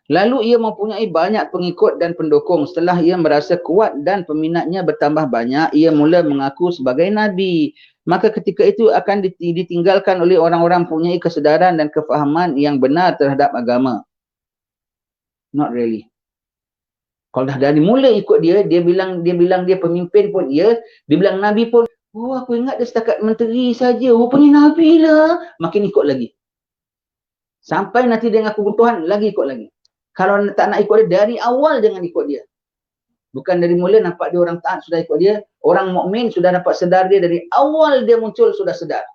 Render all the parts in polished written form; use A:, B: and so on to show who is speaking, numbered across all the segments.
A: Lalu ia mempunyai banyak pengikut dan pendukung. Setelah ia merasa kuat dan peminatnya bertambah banyak, ia mula mengaku sebagai Nabi. Maka ketika itu akan ditinggalkan oleh orang-orang mempunyai kesedaran dan kefahaman yang benar terhadap agama. Not really. Kalau dah dari mula ikut dia, dia bilang dia pemimpin pun dia bilang Nabi pun, oh aku ingat dia setakat menteri saja, rupanya Nabi lah. Makin ikut lagi. Sampai nanti dia ngaku Tuhan, lagi ikut lagi. Kalau tak nak ikut dia, dari awal jangan ikut dia. Bukan dari mula nampak dia orang taat sudah ikut dia. Orang mukmin sudah dapat sedar dia dari awal dia muncul sudah sedar.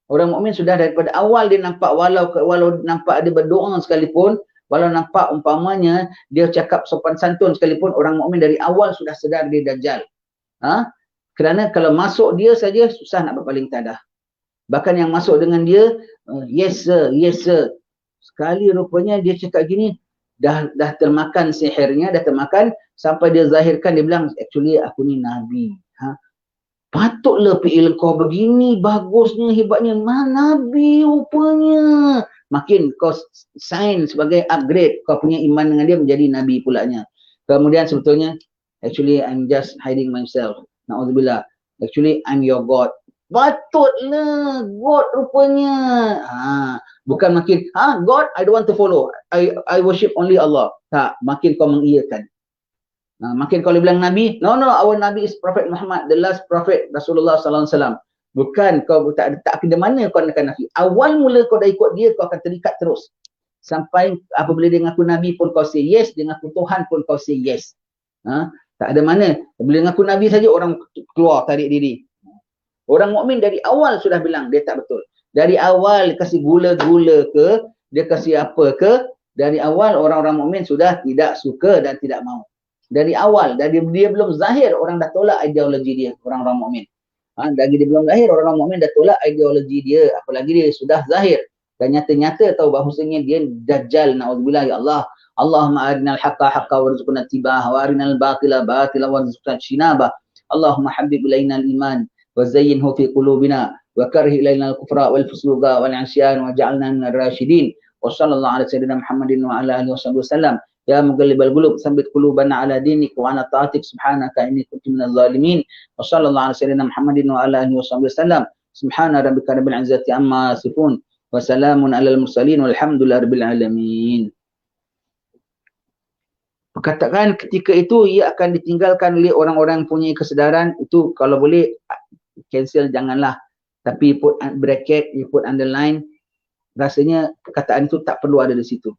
A: Orang mukmin sudah daripada awal dia nampak walau nampak dia berdoa sekalipun, walau nampak umpamanya dia cakap sopan santun sekalipun, orang mukmin dari awal sudah sedar dia dajjal. Kerana kalau masuk dia saja susah nak berpaling tadah. Bahkan yang masuk dengan dia, yes sir, yes sir. Sekali rupanya dia cakap gini, dah termakan sihirnya, dah termakan sampai dia zahirkan, dia bilang actually aku ni Nabi. Patutlah PL kau begini, bagusnya, hebatnya. Mana Nabi rupanya. Makin kau sign sebagai upgrade, kau punya iman dengan dia menjadi Nabi pulanya. Kemudian sebetulnya, actually I'm just hiding myself. Na'udzubillah. Actually I'm your God. Patutlah God rupanya. Bukan makin, God I don't want to follow. I worship only Allah. Tak, makin kau mengiyakan. Makin kalau bilang Nabi, no, our Nabi is Prophet Muhammad, the last Prophet Rasulullah sallallahu alaihi wasallam. Bukan, kau tak ada mana kau nak Nabi. Awal mula kau dah ikut dia, kau akan terikat terus. Sampai apabila dia ngaku Nabi pun kau say yes, dia ngaku Tuhan pun kau say yes. Tak ada mana. Bila ngaku Nabi saja orang keluar tarik diri. Orang mukmin dari awal sudah bilang dia tak betul. Dari awal kasih gula-gula ke, dia kasih apa ke, dari awal orang-orang mukmin sudah tidak suka dan tidak mahu. Dari awal, dari dia belum zahir, orang dah tolak ideologi dia, orang-orang mukmin. Dari dia belum zahir, orang-orang mukmin dah tolak ideologi dia, apalagi dia sudah zahir. Dan nyata-nyata tahu bahawasanya dia dajjal, na'udzubillah, ya Allah. Allahumma arinal haqqa haqqa warzuqna tibah, wa arinal batila batila warzuqna shinabah. Allahumma habib ilainal iman, وزينه في قلوبنا وكره إلينا الكفر والفسوق والعصيان وجعلنا من الراشدين وصلى الله على سيدنا محمد وعلى آله وصحبه وسلم يا مقلب القلوب ثبت قلوبنا على دينك وعلى طاعتك سبحانك إني كنت من الظالمين وصلى الله على سيدنا محمد وعلى آله وصحبه وسلم سبحان ربك رب العزة عما يصفون وسلام على المرسلين والحمد لله رب العالمين. Katakan ketika itu ia akan ditinggalkan oleh orang-orang yang punya kesedaran. Itu kalau boleh cancel janganlah, tapi put bracket, you put underline, rasanya perkataan itu tak perlu ada di situ.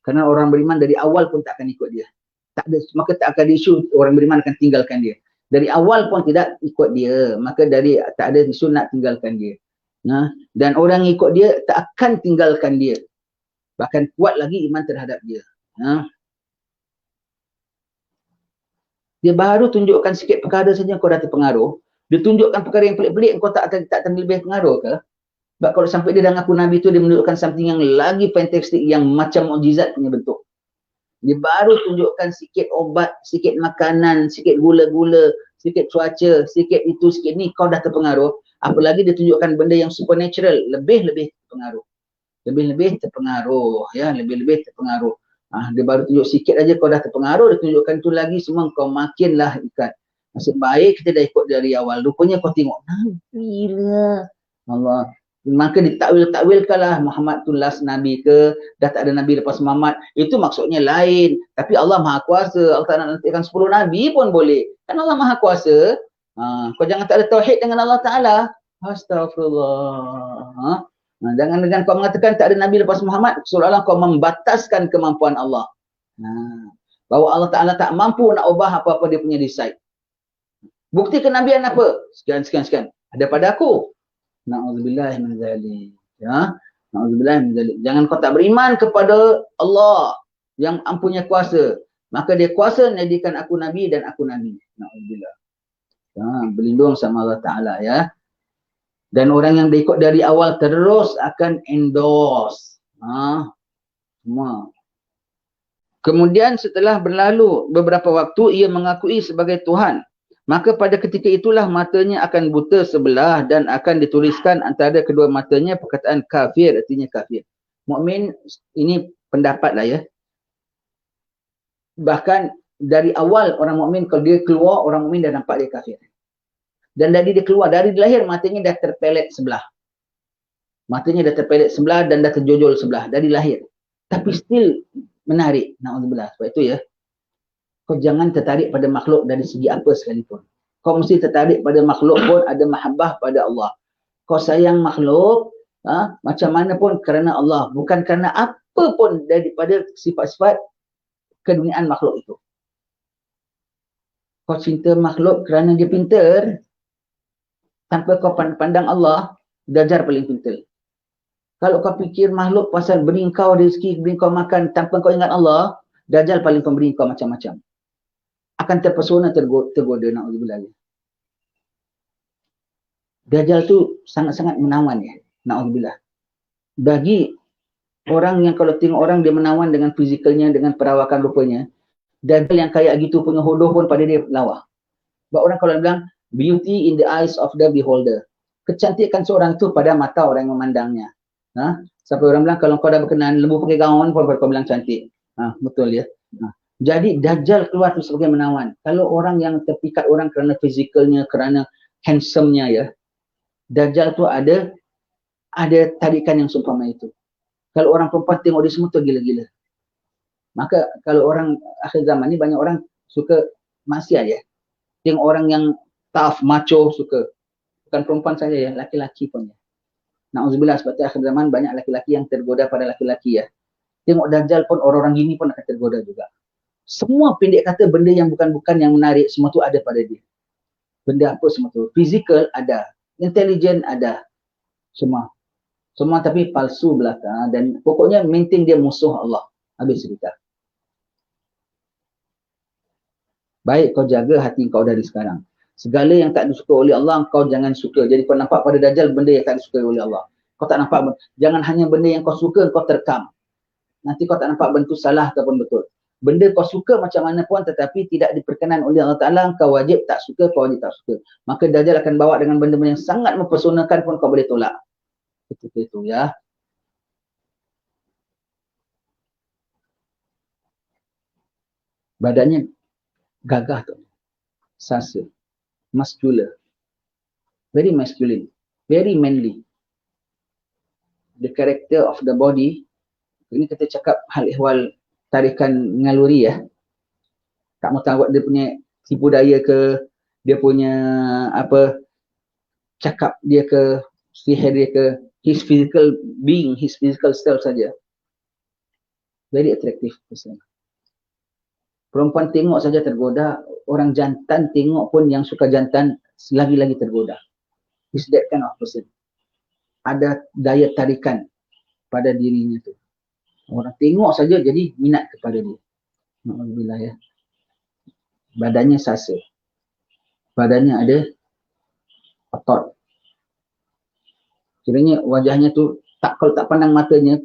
A: Kerana orang beriman dari awal pun tak akan ikut dia. Tak ada, maka tak akan isu orang beriman akan tinggalkan dia. Dari awal pun tidak ikut dia, maka dari tak ada isu nak tinggalkan dia. Dan orang ikut dia tak akan tinggalkan dia. Bahkan kuat lagi iman terhadap dia. Dia baru tunjukkan sikit perkara saja kau dah terpengaruh. Dia tunjukkan perkara yang pelik-pelik, kau tak lebih pengaruh ke? Sebab kalau sampai dia dah ngaku Nabi tu, dia menunjukkan something yang lagi fantastik, yang macam mukjizat punya bentuk. Dia baru tunjukkan sikit obat, sikit makanan, sikit gula-gula, sikit cuaca, sikit itu, sikit ni, kau dah terpengaruh. Apalagi dia tunjukkan benda yang supernatural, lebih-lebih terpengaruh. Lebih-lebih terpengaruh, ya, lebih-lebih terpengaruh. Dia baru tunjuk sikit aja kau dah terpengaruh, dia tunjukkan tu lagi, semua kau makinlah ikat. Nasib baik kita dah ikut dari awal. Rupanya kau tengok, Nabi lah. Allah. Maka ditakwil-takwilkanlah Muhammad tu last Nabi ke, dah tak ada Nabi lepas Muhammad. Itu maksudnya lain. Tapi Allah Maha Kuasa. Allah tak nak nantikan 10 Nabi pun boleh. Kan Allah Maha Kuasa. Kau jangan tak ada tauhid dengan Allah Ta'ala. Astaghfirullah. Jangan dengan kau mengatakan tak ada Nabi lepas Muhammad, seolah-olah kau membataskan kemampuan Allah. Bahawa Allah Ta'ala tak mampu nak ubah apa-apa dia punya decide. Bukti kenabian apa? Sekian. Ada pada aku. Na'udzubillah min zalik. Na'udzubillah min zalik. Jangan kau tak beriman kepada Allah yang ampunya kuasa. Maka dia kuasa menjadikan aku Nabi dan aku Nabi. Na'udzubillah. Berlindung sama Allah Ta'ala, ya. Dan orang yang dia ikut dari awal terus akan endorse. Semua. Kemudian setelah berlalu beberapa waktu, ia mengakui sebagai Tuhan. Maka pada ketika itulah matanya akan buta sebelah dan akan dituliskan antara kedua matanya perkataan kafir, artinya kafir. Mukmin, ini pendapat lah, ya. Bahkan dari awal orang mukmin kalau dia keluar, orang mukmin dah nampak dia kafir. Dan dari dia keluar, dari dia lahir matanya dah terpelet sebelah. Matanya dah terpelet sebelah dan dah terjojol sebelah dari lahir. Tapi still menarik. Na'udzubillah. Sebab itu ya, kau jangan tertarik pada makhluk dari segi apa sekalipun. Kau mesti tertarik pada makhluk pun ada mahabbah pada Allah. Kau sayang makhluk, macam mana pun kerana Allah. Bukan kerana apa pun daripada sifat-sifat keduniaan makhluk itu. Kau cinta makhluk kerana dia pintar, tanpa kau pandang Allah, Dajjal paling pintar. Kalau kau fikir makhluk pasal beri kau rezeki, beri kau makan, tanpa kau ingat Allah, Dajjal paling pemberi kau macam-macam. Akan terpesona, tergoda, na'udzubillah. Dajjal tu sangat-sangat menawan ya, na'udzubillah. Bagi orang yang kalau tengok orang dia menawan dengan fizikalnya, dengan perawakan rupanya, Dajjal yang kayak gitu punya hodoh pun pada dia lawa. Sebab orang kalau bilang, beauty in the eyes of the beholder. Kecantikan seorang tu pada mata orang yang memandangnya. Sampai orang bilang, kalau kau dah berkenan, lembu pakai gaun pun kau bilang cantik. Betul ya. Jadi Dajjal keluar tu sebagai menawan. Kalau orang yang terpikat orang kerana fizikalnya, kerana handsome-nya ya, Dajjal tu ada tarikan yang seumpama itu. Kalau orang perempuan tengok dia semua tu gila-gila. Maka kalau orang akhir zaman ni banyak orang suka maksiat ya. Tengok orang yang tough, macho suka. Bukan perempuan saja ya, laki-laki pun ya. Na'udzubillah, sebab akhir zaman banyak laki-laki yang tergoda pada laki-laki ya. Tengok Dajjal pun orang-orang gini pun akan tergoda juga. Semua pendek kata benda yang bukan-bukan yang menarik, semua tu ada pada dia. Benda apa semua tu? Physical ada, intelligent ada. Semua tapi palsu belaka. Dan pokoknya maintain dia musuh Allah. Habis cerita. Baik kau jaga hati kau dari sekarang. Segala yang tak disuka oleh Allah, kau jangan suka. Jadi kau nampak pada Dajjal benda yang tak disuka oleh Allah. Kau tak nampak, jangan hanya benda yang kau suka, kau terkam. Nanti kau tak nampak bentuk salah ataupun betul. Benda kau suka macam mana pun tetapi tidak diperkenan oleh Allah Ta'ala, kau wajib tak suka, kau wajib tak suka. Maka Dajjal akan bawa dengan benda-benda yang sangat mempersonakan pun kau boleh tolak. Itu ya. Badannya gagah tu. Sasa. Muscular. Very masculine. Very manly. The character of the body. Ini kita cakap hal ehwal tarikan ngaluri ya. Tak mahu tahu dia punya tipu daya ke, dia punya apa, cakap dia ke, sihir dia ke, his physical being, his physical self saja. Very attractive person. Perempuan tengok saja tergoda, orang jantan tengok pun yang suka jantan lagi-lagi tergoda. He's that kind of person. Ada daya tarikan pada dirinya tu. Orang tengok saja jadi minat kepada dia. Alhamdulillah ya. Badannya sasa. Badannya ada otot. Kiranya wajahnya tu, kalau tak pandang matanya,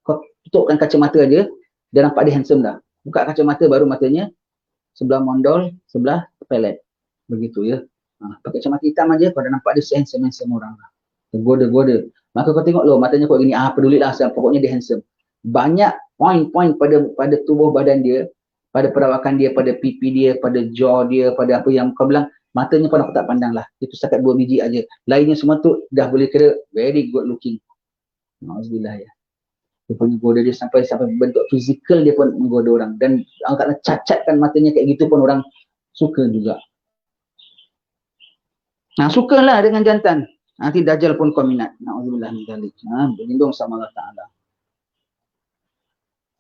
A: kau tutupkan kacamata aja, dia nampak dia handsome dah. Buka kacamata baru matanya, sebelah mondol, sebelah pelet. Begitu ya. Pakai kacamata hitam aja, kau dah nampak dia handsome orang lah. Tergoda-goda. Maka kau tengok loh, matanya kau gini, pedulilah, pokoknya dia handsome. Banyak poin-poin pada tubuh badan dia, pada perawakan dia, pada pipi dia, pada jaw dia, pada apa yang kau bilang, matanya pun aku tak pandang lah. Itu setakat 2 biji aja. Lainnya semua tu dah boleh kira very good looking. Alhamdulillah ya. Dia punya goda dia sampai bentuk fizikal dia pun menggoda orang. Dan Allah Ta'ala cacatkan matanya kayak gitu pun orang suka juga. Sukalah dengan jantan. Nanti Dajjal pun kau minat. Na'udzubillah min dzalik. Berlindung sama Allah Ta'ala.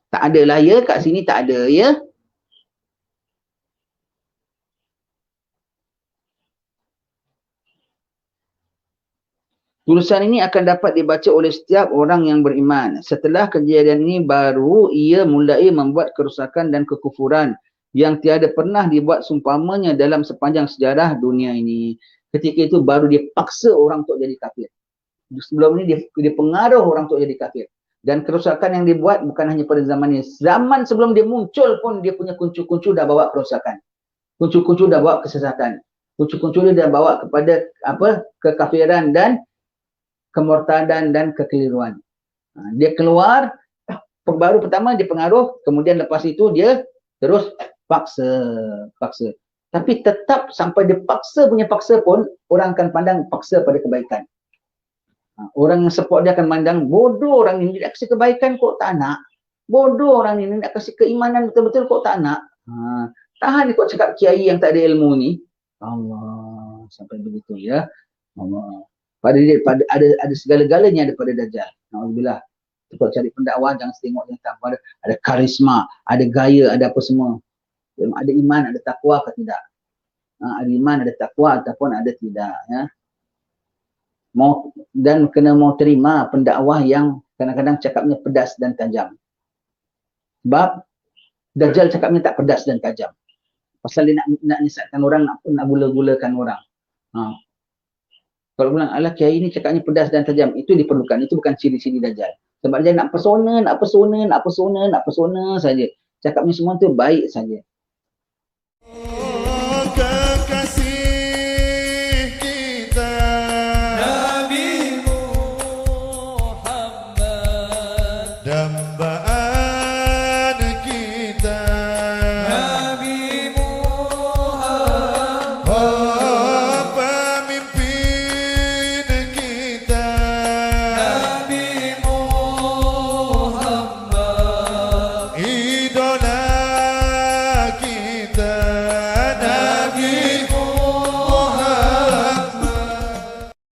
A: Tak ada lah ya, kat sini tak ada ya. Tulisan ini akan dapat dibaca oleh setiap orang yang beriman. Setelah kejadian ini baru ia mulai membuat kerusakan dan kekufuran yang tiada pernah dibuat seumpamanya dalam sepanjang sejarah dunia ini. Ketika itu baru dia paksa orang untuk jadi kafir. Sebelum ini dia pengaruh orang untuk jadi kafir. Dan kerusakan yang dibuat bukan hanya pada zaman ini. Zaman sebelum dia muncul pun dia punya kuncu-kuncu dah bawa kerusakan. Kuncu-kuncu dah bawa kesesatan. Kuncu-kuncu dia dah bawa kepada kekafiran dan kemurtadan dan kekeliruan. Dia keluar, baru pertama dia pengaruh, kemudian lepas itu dia Terus paksa, paksa. Tapi tetap sampai dia paksa punya paksa pun, orang akan pandang paksa pada kebaikan. Orang yang support dia akan pandang, bodoh orang ini nak kasih kebaikan kok tak nak. Bodoh orang ini nak kasih keimanan betul-betul kok tak nak. Tahan ni kok cakap kiai yang tak ada ilmu ni. Allah, sampai begitu ya. Allah. Ada segala-galanya ada pada Dajjal. Alhamdulillah. Kalau cari pendakwah jangan tengok yang tak ada karisma, ada gaya, ada apa semua. Ada iman, ada takwa atau tidak. Ada iman, ada takwa ataupun ada tidak ya. Dan kena mau terima pendakwah yang kadang-kadang cakapnya pedas dan tajam. Sebab Dajjal cakapnya tak pedas dan tajam. Pasal dia nak nyesatkan orang, nak gula-gulakan orang. Kalau bilang, alah kiai ini cakapnya pedas dan tajam, itu diperlukan. Itu bukan ciri-ciri Dajjal. Sebab dia nak persona saja. Cakapnya semua tu baik saja.
B: Kekasih kita Nabi Muhammad, damba